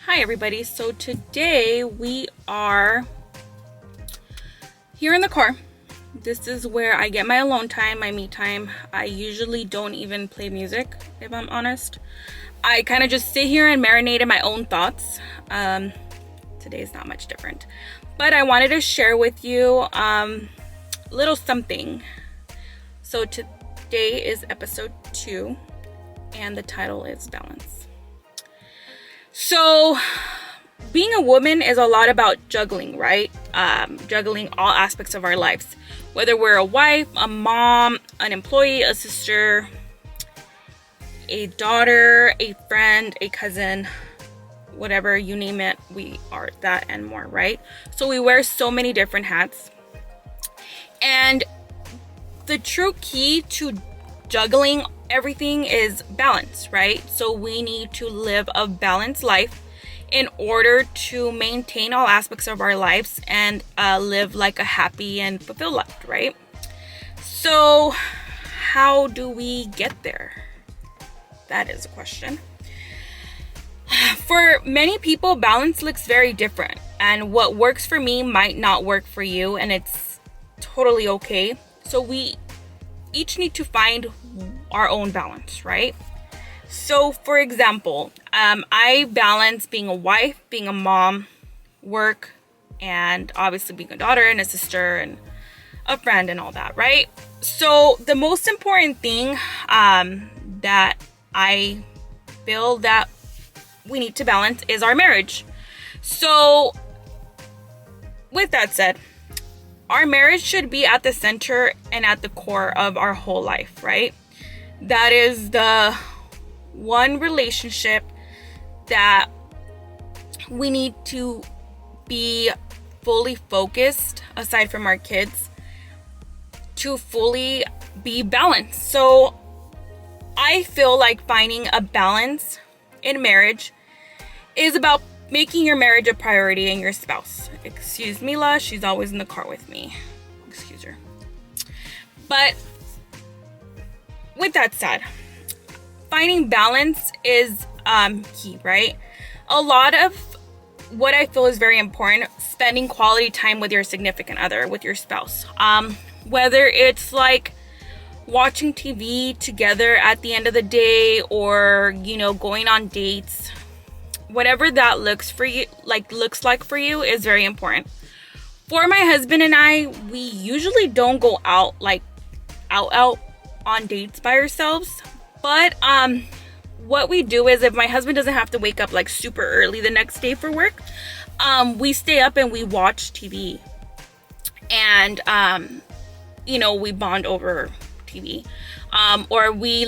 Hi everybody, so today we are here in the car. This is where I get my alone time, my me time. I usually don't even play music, if I'm honest. I kind of just sit here and marinate in my own thoughts. Today's not much different. But I wanted to share with you a little something. So today is episode 2 and the title is Balance. So being a woman is a lot about juggling, right? Juggling all aspects of our lives. Whether we're a wife, a mom, an employee, a sister, a daughter, a friend, a cousin, whatever, you name it, we are that and more, right? So we wear so many different hats. And the true key to juggling everything is balance, right? So we need to live a balanced life in order to maintain all aspects of our lives and live like a happy and fulfilled life, right? So how do we get there? That is a question. For many people, balance looks very different, and what works for me might not work for you, and it's totally okay. So we each need to find our own balance, right? So for example, I balance being a wife, being a mom, work, and obviously being a daughter and a sister and a friend and all that, right? So the most important thing that I feel that we need to balance is our marriage. So with that said, our marriage should be at the center and at the core of our whole life, right? That is the one relationship that we need to be fully focused, aside from our kids, to fully be balanced. So I feel like finding a balance in marriage is about making your marriage a priority and your spouse. Excuse me, La, she's always in the car with me. Excuse her. But with that said, finding balance is key, right? A lot of what I feel is very important, spending quality time with your significant other, with your spouse. Whether it's like watching TV together at the end of the day, or going on dates, whatever that looks like for you is very important. For my husband and I, we usually don't go out on dates by ourselves, but what we do is, if my husband doesn't have to wake up like super early the next day for work, we stay up and we watch TV, and we bond over TV, or we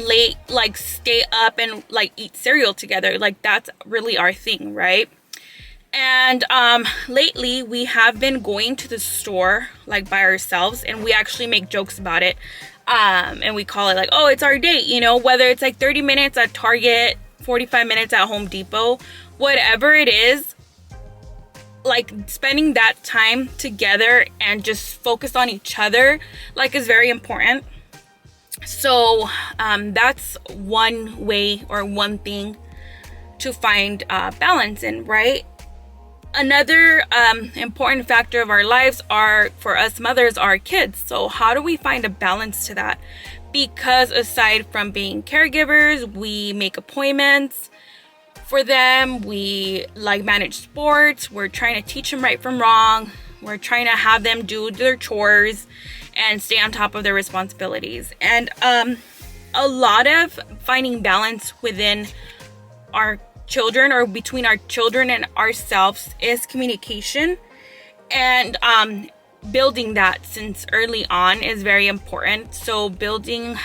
stay up and eat cereal together. That's really our thing, right? And lately we have been going to the store by ourselves, and we actually make jokes about it, and we call it oh, it's our date, whether it's 30 minutes at Target, 45 minutes at Home Depot, whatever it is. Spending that time together and just focus on each other is very important. So that's one way or one thing to find balance in, right? Another important factor of our lives for us mothers, are kids. So how do we find a balance to that? Because aside from being caregivers, we make appointments for them, we manage sports, we're trying to teach them right from wrong, we're trying to have them do their chores and stay on top of their responsibilities. And a lot of finding balance within our children, or between our children and ourselves, is communication, and building that since early on is very important. So building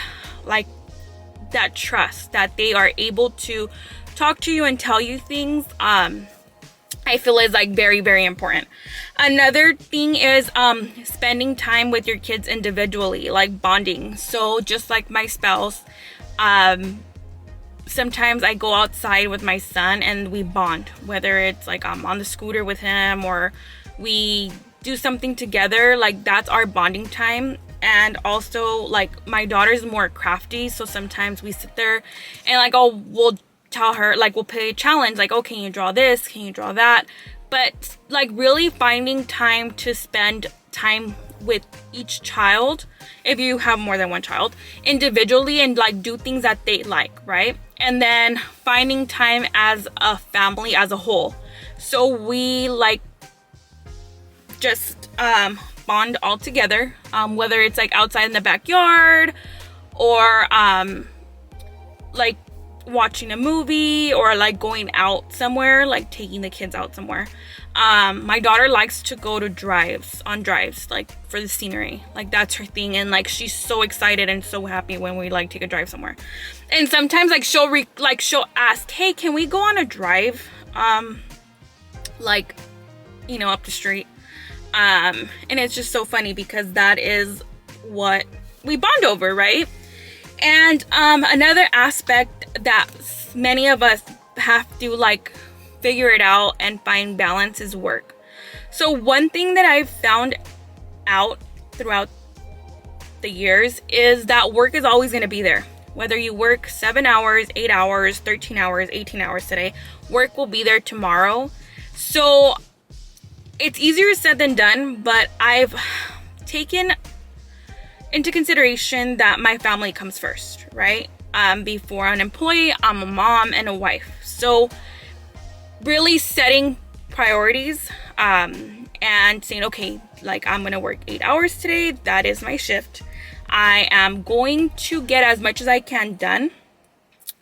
that trust, that they are able to talk to you and tell you things, I feel is very, very important. Another thing is spending time with your kids individually, bonding. So just like my spouse, sometimes I go outside with my son and we bond, whether it's I'm on the scooter with him, or we do something together. That's our bonding time. And also my daughter's more crafty, so sometimes we sit there and we'll tell her, like, we'll play a challenge, like, oh, can you draw this, can you draw that? But like really finding time to spend time with each child, if you have more than one child, individually, and like do things that they like, right? And then finding time as a family as a whole. So we like just bond all together, whether it's like outside in the backyard or like watching a movie or like going out somewhere, like taking the kids out somewhere. My daughter likes to go to drives, like for the scenery, like that's her thing, and like she's so excited and so happy when we like take a drive somewhere. And sometimes like she'll ask, hey, can we go on a drive, like, you know, up the street. And it's just so funny because that is what we bond over, right? And another aspect that many of us have to like figure it out and find balance is work. So one thing that I've found out throughout the years is that work is always going to be there. Whether you work 7 hours, 8 hours, 13 hours, 18 hours today, work will be there tomorrow. So it's easier said than done, but I've taken into consideration that my family comes first, right? Before an employee, I'm a mom and a wife. So really setting priorities, and saying, okay, like I'm gonna work 8 hours today, that is my shift. I am going to get as much as I can done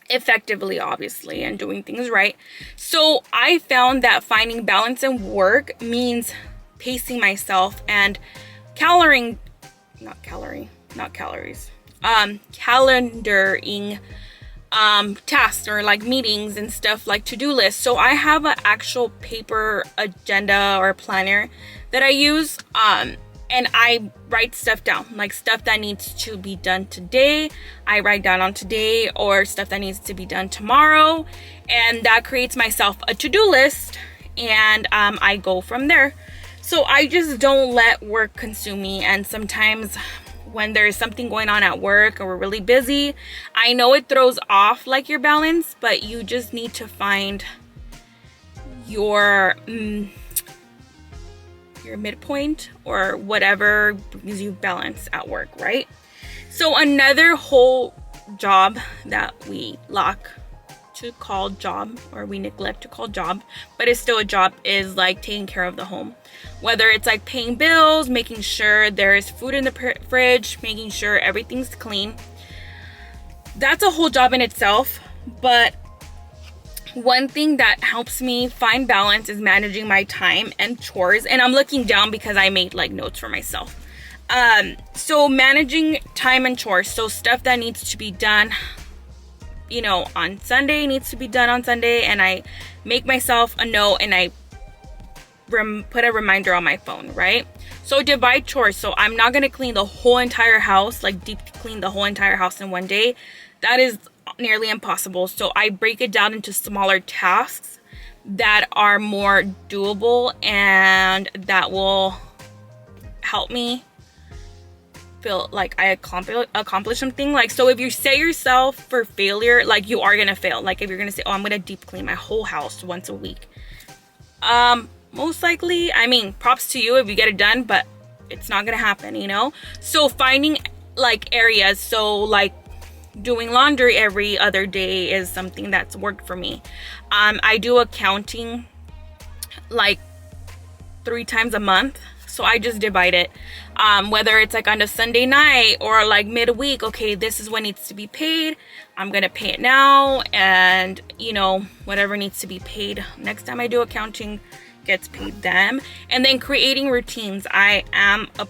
effectively, obviously, and doing things right. So I found that finding balance in work means pacing myself and calendaring tasks or like meetings and stuff, like to-do lists. So I have an actual paper agenda or planner that I use, and I write stuff down, like stuff that needs to be done today, I write down on today, or stuff that needs to be done tomorrow, and that creates myself a to-do list, and I go from there. So I just don't let work consume me. And sometimes when there's something going on at work or we're really busy, I know it throws off like your balance, but you just need to find your midpoint or whatever brings you balance at work, right? So another whole job that we lack to call job, or we neglect to call job, but it's still a job, is like taking care of the home. Whether it's like paying bills, making sure there is food in the fridge, making sure everything's clean. That's a whole job in itself. But one thing that helps me find balance is managing my time and chores. And I'm looking down because I made like notes for myself. So managing time and chores. So stuff that needs to be done, you know, on Sunday needs to be done on Sunday. And I make myself a note and I put a reminder on my phone, right? So divide chores. So I'm not going to clean the whole entire house, like deep clean the whole entire house in one day. That is nearly impossible. So I break it down into smaller tasks that are more doable and that will help me feel like I accomplish something. Like, so if you set yourself for failure, like you are gonna fail. Like if you're gonna say, oh, I'm gonna deep clean my whole house once a week, most likely, I mean, props to you if you get it done, but it's not gonna happen, you know? So finding like areas, so like doing laundry every other day is something that's worked for me. I do accounting like 3 times a month. So I just divide it, whether it's like on a Sunday night or like midweek. Okay, this is what needs to be paid. I'm gonna pay it now, and you know, whatever needs to be paid next time I do accounting gets paid then. And then creating routines. I am a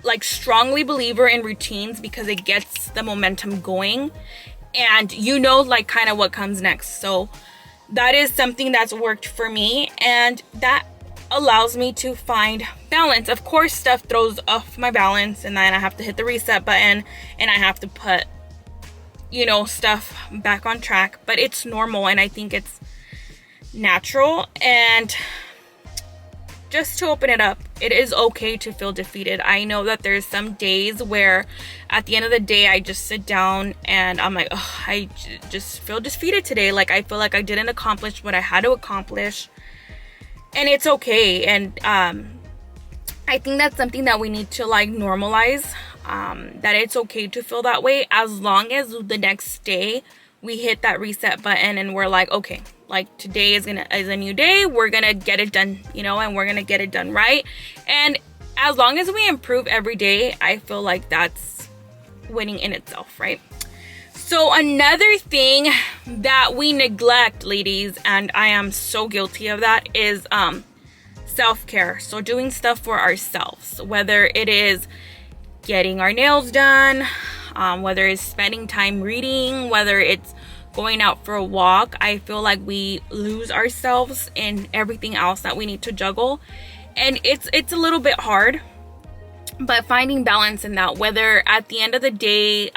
like strongly believer in routines because it gets the momentum going, and you know, like kind of what comes next. So that is something that's worked for me, and that allows me to find balance. Of course, stuff throws off my balance, and then I have to hit the reset button and I have to put, you know, stuff back on track. But it's normal, and I think it's natural. And just to open it up, It is okay to feel defeated. I know that there's some days where at the end of the day, I just sit down and I'm like, oh, just feel defeated today. Like, I feel like I didn't accomplish what I had to accomplish. And it's okay. And I think that's something that we need to like normalize, that it's okay to feel that way, as long as the next day we hit that reset button and we're like, okay, like today is a new day, we're gonna get it done, you know, and we're gonna get it done right. And as long as we improve every day, I feel like that's winning in itself, right? So another thing that we neglect, ladies, and I am so guilty of that, is self-care. So doing stuff for ourselves, whether it is getting our nails done, whether it's spending time reading, whether it's going out for a walk. I feel like we lose ourselves in everything else that we need to juggle, and it's a little bit hard, but finding balance in that, whether at the end of the day,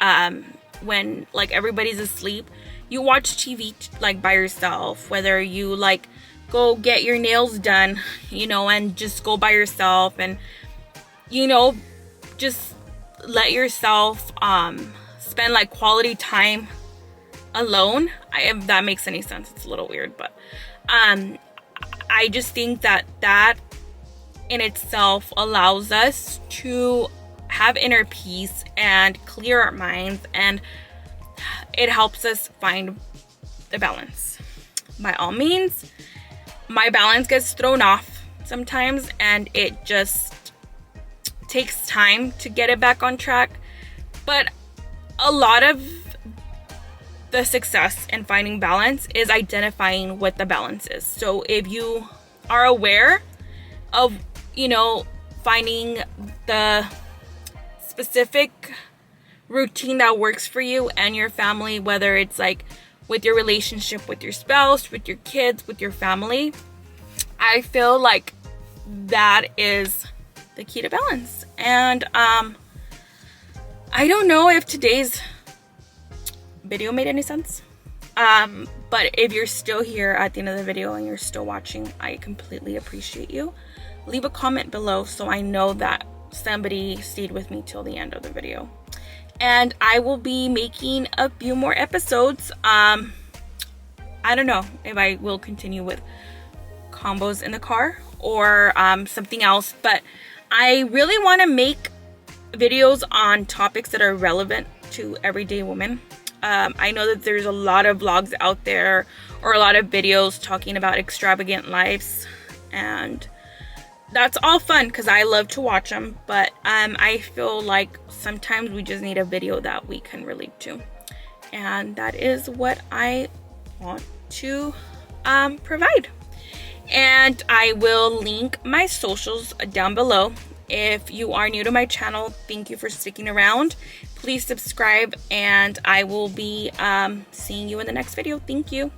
when like everybody's asleep, you watch TV like by yourself, whether you like go get your nails done, you know, and just go by yourself, and you know, just let yourself spend like quality time alone. If that makes any sense, it's a little weird, but I just think that in itself allows us to have inner peace and clear our minds, and it helps us find the balance. By all means, my balance gets thrown off sometimes, and it just takes time to get it back on track, but a lot of the success in finding balance is identifying what the balance is. So if you are aware of, you know, finding the specific routine that works for you and your family, whether it's like with your relationship with your spouse, with your kids, with your family, I feel like that is the key to balance. And I don't know if today's video made any sense, but if you're still here at the end of the video and you're still watching, I completely appreciate you. Leave a comment below so I know that somebody stayed with me till the end of the video, and I will be making a few more episodes. I don't know if I will continue with combos in the car or something else, but I really want to make videos on topics that are relevant to everyday women. I know that there's a lot of vlogs out there or a lot of videos talking about extravagant lives, and that's all fun because I love to watch them, but I feel like sometimes we just need a video that we can relate to, and that is what I want to provide. And I will link my socials down below. If you are new to my channel, thank you for sticking around. Please subscribe, and I will be seeing you in the next video. Thank you.